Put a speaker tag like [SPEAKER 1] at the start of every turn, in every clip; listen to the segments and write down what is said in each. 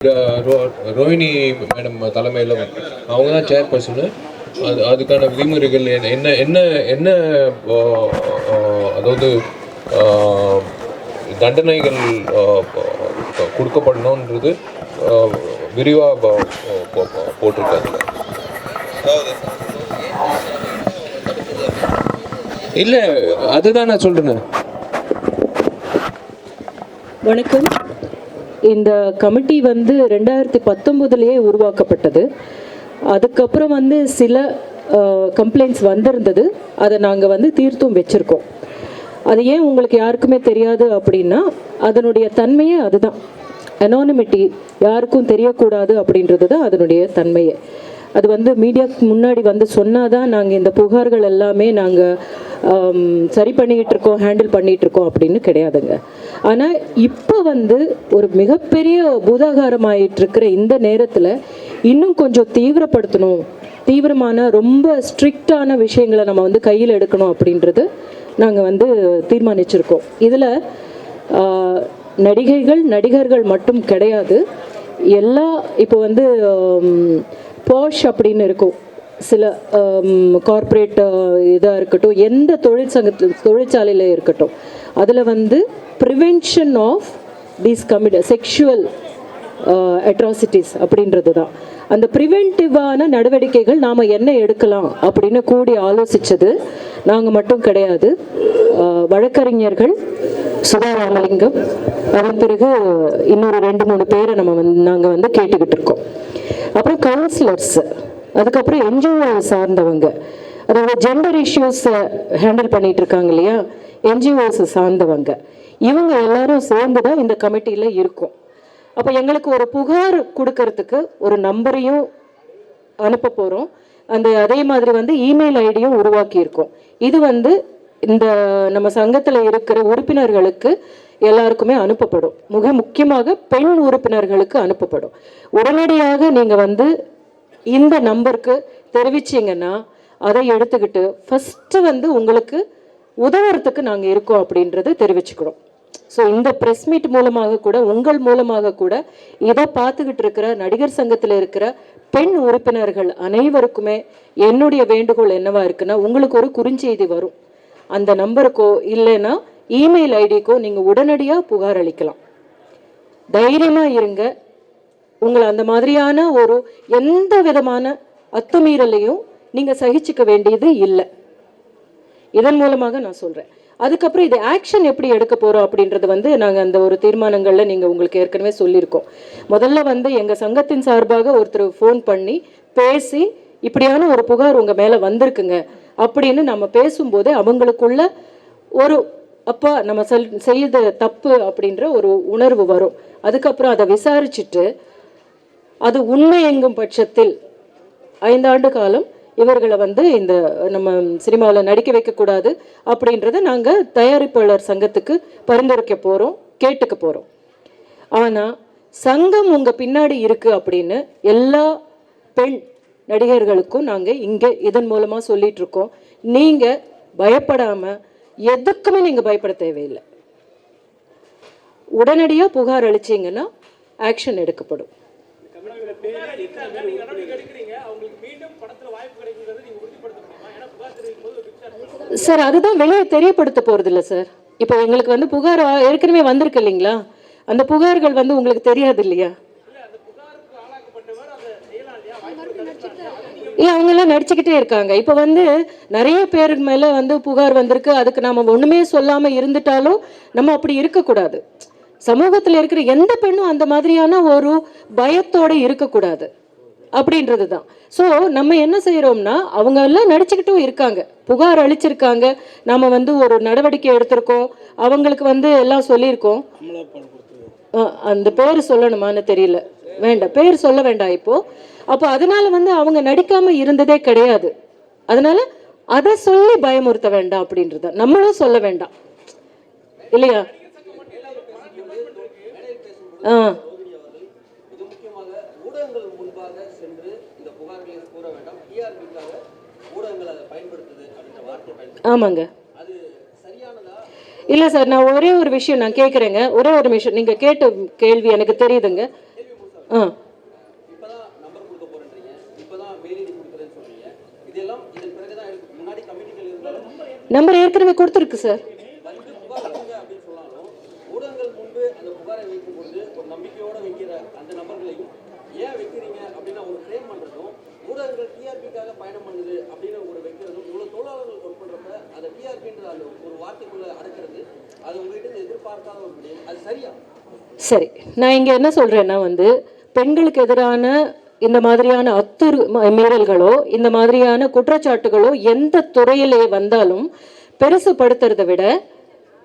[SPEAKER 1] Rohini madam தலைமையில் அவங்க தான் சேர்பர்சனு. அதுக்கான விதிமுறைகள் என்ன என்ன என்ன அதாவது தண்டனைகள் கொடுக்கப்படணுன்றது விரிவாக போட்டிருக்காங்க. இல்லை, அதுதான் நான் சொல்கிறேன்.
[SPEAKER 2] வணக்கம். இந்த கமிட்டி 2019 உருவாக்கப்பட்டது. அதுக்கப்புறம் சில கம்ப்ளைண்ட்ஸ் வந்திருந்தது. அதை நாங்கள் தீர்த்தும் வச்சுருக்கோம். அது ஏன் உங்களுக்கு யாருக்குமே தெரியாது அப்படின்னா, அதனுடைய தன்மையே அதுதான். அனானிமிட்டி, யாருக்கும் தெரியக்கூடாது அப்படின்றது தான் அதனுடைய தன்மையே. அது மீடியாவுக்கு முன்னாடி சொன்னாதான் நாங்கள் இந்த புகார்கள் எல்லாமே நாங்கள் சரி பண்ணிக்கிட்டு இருக்கோம், ஹேண்டில் பண்ணிகிட்ருக்கோம் அப்படின்னு கிடையாதுங்க. ஆனால் இப்போ ஒரு மிகப்பெரிய பூதாகாரமாயிட்டிருக்கிற இந்த நேரத்தில் இன்னும் கொஞ்சம் தீவிரப்படுத்தணும், தீவிரமான ரொம்ப ஸ்ட்ரிக்டான விஷயங்களை நம்ம கையில் எடுக்கணும் அப்படின்றது நாங்கள் தீர்மானிச்சிருக்கோம். இதில் நடிகர்கள் மட்டும் கிடையாது. எல்லா இப்போ பாஷ் அப்படின்னு இருக்கும், சில கார்ப்பரேட் இதாக இருக்கட்டும், எந்த தொழிற்சாலையில் இருக்கட்டும், அதில் prevention of these sexual atrocities அப்படின்றது தான். அந்த ப்ரிவென்டிவான நடவடிக்கைகள் நாம் என்ன எடுக்கலாம் அப்படின்னு கூடி ஆலோசித்தது நாங்கள் மட்டும் கிடையாது. வழக்கறிஞர்கள் சுதா ராமலிங்கம், அதன் பிறகு இன்னொரு 2-3 பேரை நாங்கள் கேட்டுக்கிட்டு இருக்கோம். அப்புறம் கவுன்சிலர்ஸ், அதுக்கப்புறம் என்ஜிஓ சார்ந்தவங்க, அதாவது ஜெண்டர் இஷ்யூஸை ஹேண்டில் பண்ணிட்டு இருக்காங்க இல்லையா, என்ஜிஓஸ் சார்ந்தவங்க, இவங்க எல்லாரும் சேர்ந்து தான் இந்த கமிட்டியில் இருக்கும். அப்போ எங்களுக்கு ஒரு புகார் கொடுக்கறதுக்கு ஒரு நம்பரையும் அனுப்ப போகிறோம். அதே மாதிரி இமெயில் ஐடியும் உருவாக்கியிருக்கோம். இது இந்த நம்ம சங்கத்தில் இருக்கிற உறுப்பினர்களுக்கு எல்லாருக்குமே அனுப்பப்படும். மிக முக்கியமாக பெண் உறுப்பினர்களுக்கு அனுப்பப்படும். உடனடியாக நீங்கள் இந்த நம்பருக்கு தெரிவிச்சிங்கன்னா அதை எடுத்துக்கிட்டு ஃபஸ்ட்டு உங்களுக்கு உதவுறதுக்கு நாங்கள் இருக்கோம் அப்படின்றத தெரிவிச்சுக்கிறோம். ஸோ இந்த ப்ரெஸ் மீட் மூலமாக கூட, உங்கள் மூலமாக கூட இதை பார்த்துக்கிட்டு இருக்கிற நடிகர் சங்கத்தில் இருக்கிற பெண் உறுப்பினர்கள் அனைவருக்குமே என்னுடைய வேண்டுகோள் என்னவா இருக்குன்னா, உங்களுக்கு ஒரு குறுஞ்செய்தி வரும். அந்த நம்பருக்கோ இல்லைன்னா இமெயில் ஐடிக்கோ நீங்கள் உடனடியாக புகார் அளிக்கலாம். தைரியமாக இருங்க. உங்களை அந்த மாதிரியான ஒரு எந்த விதமான அத்துமீறலையும் நீங்கள் சகிச்சுக்க வேண்டியது இல்லை. இதன் மூலமாக நான் சொல்கிறேன். அதுக்கப்புறம் இது ஆக்ஷன் எப்படி எடுக்க போகிறோம் அப்படின்றது நாங்கள் அந்த ஒரு தீர்மானங்களில் நீங்கள் உங்களுக்கு ஏற்கனவே சொல்லியிருக்கோம். முதல்ல எங்கள் சங்கத்தின் சார்பாக ஒருத்தர் ஃபோன் பண்ணி பேசி, இப்படியான ஒரு புகார் உங்கள் மேலே வந்திருக்குங்க அப்படின்னு நம்ம பேசும்போது அவங்களுக்குள்ள ஒரு அப்பா நம்ம செய்த தப்பு அப்படின்ற ஒரு உணர்வு வரும். அதுக்கப்புறம் அதை விசாரிச்சுட்டு அது உண்மை எங்கும் பட்சத்தில் 5 ஆண்டு காலம் இவர்களை இந்த நம்ம சினிமாவில் நடிக்க வைக்கக்கூடாது அப்படின்றத நாங்கள் தயாரிப்பாளர் சங்கத்துக்கு பரிந்துரைக்க போகிறோம், கேட்டுக்க போகிறோம். ஆனால் சங்கம் உங்கள் பின்னாடி இருக்குது அப்படின்னு எல்லா பெண் நடிகர்களுக்கும் நாங்கள் இங்கே இதன் மூலமாக சொல்லிட்டு இருக்கோம். நீங்கள் பயப்படாமல், எதுக்குமே நீங்கள் பயப்பட தேவையில்லை. உடனடியாக புகார் அளிச்சிங்கன்னா ஆக்ஷன் எடுக்கப்படும். சார், அதுதான் வெளியே தெரியப்படுத்த போறது இல்லை சார். இப்போ எங்களுக்கு புகார் ஏற்கனவே வந்திருக்கு இல்லைங்களா, அந்த புகார்கள் உங்களுக்கு தெரியாது இல்லையா? இல்லை, அவங்கெல்லாம் நடிச்சுக்கிட்டே இருக்காங்க. இப்போ நிறைய பேருக்கு மேலே புகார் வந்திருக்கு. அதுக்கு நம்ம ஒன்றுமே சொல்லாமல் இருந்துட்டாலும் நம்ம அப்படி இருக்கக்கூடாது. சமூகத்தில் இருக்கிற எந்த பெண்ணும் அந்த மாதிரியான ஒரு பயத்தோடு இருக்கக்கூடாது அப்படின்றது தான். ஸோ நம்ம என்ன செய்கிறோம்னா, அவங்க எல்லாம் நடிச்சுக்கிட்டும் இருக்காங்க, புகார் அளிச்சிருக்காங்க, நம்ம ஒரு நடவடிக்கை எடுத்திருக்கோம், அவங்களுக்கு எல்லாம் சொல்லியிருக்கோம். அந்த பேர் சொல்லணுமான்னு தெரியல, வேண்டாம், பேர் சொல்ல வேண்டாம் இப்போ. அப்போ அதனால அவங்க நடிக்காம இருந்ததே கிடையாது. அதனால அதை சொல்லி பயமுறுத்த வேண்டாம் அப்படின்றத நம்மளும் சொல்ல வேண்டாம் இல்லையா? ஆமாங்க. இல்லை சார், நான் ஒரே ஒரு விஷயம் நான் கேட்குறேங்க, ஒரே ஒரு விஷயம். நீங்கள் கேட்ட கேள்வி எனக்கு தெரியுதுங்க. ஆ நம்பர் ஏற்கனவே கொடுத்துருக்கு சார். சரி, நான் இங்கே என்ன சொல்கிறேன்னா வந்து பெண்களுக்கு எதிரான இந்த மாதிரியான மீறல்களோ இந்த மாதிரியான குற்றச்சாட்டுகளோ எந்த துறையிலே வந்தாலும் பெருசுப்படுத்துறதை விட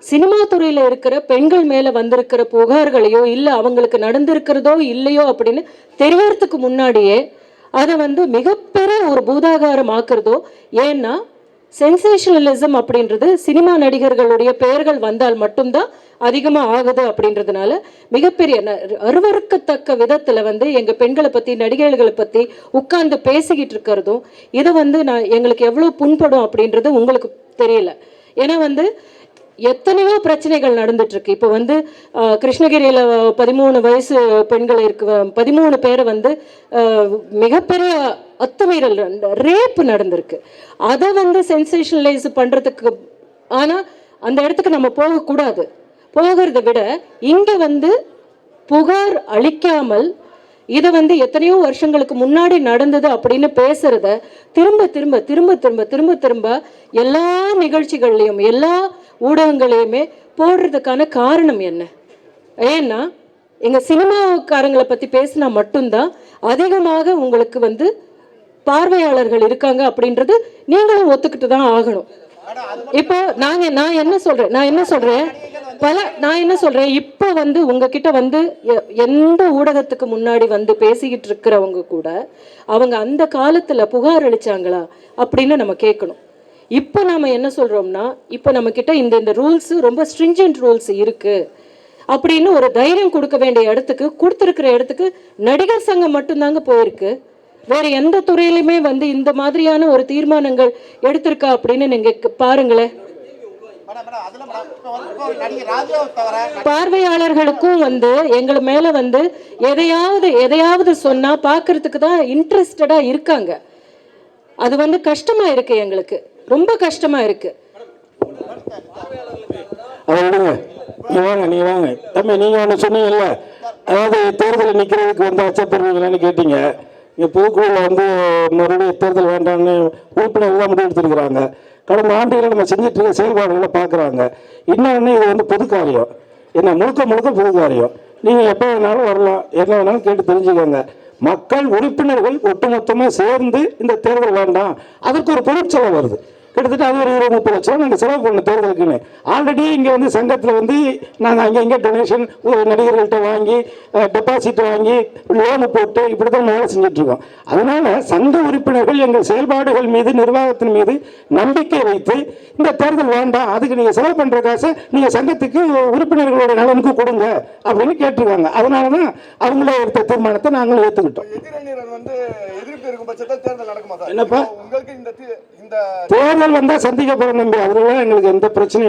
[SPEAKER 2] சினிமா துறையில் இருக்கிற பெண்கள் மேலே வந்திருக்கிற புகார்களையோ இல்லை அவங்களுக்கு நடந்திருக்கிறதோ இல்லையோ அப்படின்னு தெரியறதுக்கு முன்னாடியே அதை வந்து மிகப்பெரிய ஒரு பூதாகாரம் ஆக்குறதோ. ஏன்னா சென்சேஷனலிசம் அப்படின்றது சினிமா நடிகர்களுடைய பெயர்கள் வந்தால் மட்டும்தான் அதிகமாக ஆகுது அப்படின்றதுனால மிகப்பெரிய அருவறுக்கத்தக்க விதத்தில் வந்து எங்கள் பெண்களை பற்றி நடிகர்களை பற்றி உட்கார்ந்து பேசிக்கிட்டு இருக்கிறதும் இதை வந்து எங்களுக்கு எவ்வளோ புண்படும் அப்படின்றது உங்களுக்கு தெரியல. ஏன்னா வந்து எத்தனையோ பிரச்சனைகள் நடந்துட்டு இருக்கு. இப்போ வந்து கிருஷ்ணகிரியில் 13 வயசு பெண்கள் இருக்கு, 13 பேரை வந்து மிகப்பெரிய அத்துமீறல் ரேப் நடந்திருக்கு. அதை வந்து சென்சேஷனலைஸ் பண்ணுறதுக்கு ஆனால் அந்த இடத்துக்கு நம்ம போகக்கூடாது. போகிறத விட இங்கே வந்து புகார் அளிக்காமல் இதை வந்து எத்தனையோ வருஷங்களுக்கு முன்னாடி நடந்தது அப்படின்னு பேசுறத திரும்ப திரும்ப திரும்ப திரும்ப திரும்ப திரும்ப எல்லா நிகழ்ச்சிகள்லையும் எல்லா ஊடகங்களையுமே போடுறதுக்கான காரணம் என்ன? ஏன்னா எங்கள் சினிமாக்காரங்களை பற்றி பேசினா மட்டும்தான் அதிகமாக உங்களுக்கு வந்து பார்வையாளர்கள் இருக்காங்க அப்படின்றது நீங்களும் ஒத்துக்கிட்டு தான் ஆகணும். இப்போ நான் என்ன சொல்றேன் இப்போ வந்து உங்ககிட்ட வந்து எந்த ஊடகத்துக்கு முன்னாடி வந்து பேசிக்கிட்டு இருக்கிறவங்க கூட அவங்க அந்த காலத்துல புகார் அளிச்சாங்களா அப்படின்னு நம்ம கேட்கணும். இப்போ நாம என்ன சொல்றோம்னா இப்போ நம்ம கிட்ட இந்த ரூல்ஸ் ரொம்ப ஸ்ட்ரிஞ்சன்ட் ரூல்ஸ் இருக்கு அப்படின்னு ஒரு தைரியம் கொடுக்க வேண்டிய இடத்துக்கு கொடுத்துருக்கிற இடத்துக்கு நடிகர் சங்கம் மட்டும்தாங்க போயிருக்கு. வேற எந்த துறையிலுமே வந்து இந்த மாதிரியான ஒரு தீர்மானங்கள் எடுத்திருக்கா அப்படின்னு நீங்க பாருங்களேன். பார்வையாளர்களுக்கும் வந்து எங்களை மேல வந்து எதையாவது சொன்னா பாக்குறதுக்கு தான் இன்ட்ரெஸ்டடா இருக்காங்க. அது வந்து கஷ்டமா இருக்கு, எங்களுக்கு ரொம்ப கஷ்டமா இருக்கு.
[SPEAKER 3] நீ வாங்க தம்பி, நீங்க ஒண்ணு சொன்னீங்கல்ல, அதாவது தேர்தலில் நிக்கிறதுக்கு வந்து அச்சப்படுறீங்களான்னு கேட்டீங்க. இங்கே புதுக்குழுவில் வந்து மறுபடியும் தேர்தல் வேண்டாம்னு உறுப்பினர்கள் தான் முடிவு எடுத்துருக்குறாங்க. கடந்த ஆண்டுகளை நம்ம செஞ்சுட்டு இருக்க செயல்பாடுகளை பார்க்குறாங்க. இன்னொன்று இது வந்து பொது காரியம், என்ன முழுக்க பொது காரியம். நீங்கள் எப்போ வேணாலும் வரலாம், என்ன வேணாலும் கேட்டு தெரிஞ்சுக்கோங்க. மக்கள் உறுப்பினர்கள் ஒட்டுமொத்தமாக சேர்ந்து இந்த தேர்தல் வேண்டாம், அதற்கு ஒரு பொருட்செலவு வருது. கிட்டத்தட்ட அது ஒரு 20-30 லட்சம் நாங்கள் செலவு பண்ண தேர்தலுக்குன்னு. ஆல்ரெடி இங்கே வந்து சங்கத்தில் வந்து நாங்கள் அங்கே டொனேஷன் நடிகர்கள்ட்ட வாங்கி டெபாசிட் வாங்கி லோனு போட்டு இப்படி தான் வேலை செஞ்சிட்ருக்கோம். அதனால் சங்க உறுப்பினர்கள் எங்கள் செயல்பாடுகள் மீது நிர்வாகத்தின் மீது நம்பிக்கை வைத்து இந்த தேர்தல் வேண்டாம், அதுக்கு நீங்கள் செலவு பண்ணுற காசை நீங்கள் சங்கத்துக்கு உறுப்பினர்களோட நலனுக்கு கொடுங்க அப்படின்னு கேட்டிருக்காங்க. அதனால தான் அவங்களே எடுத்த தீர்மானத்தை நாங்களும் ஏற்றுக்கிட்டோம். என்னப்பா தேர்தல் வந்தால் சந்திக்க போகிறோம் நம்பி, அதனால எங்களுக்கு எந்த பிரச்சனையும்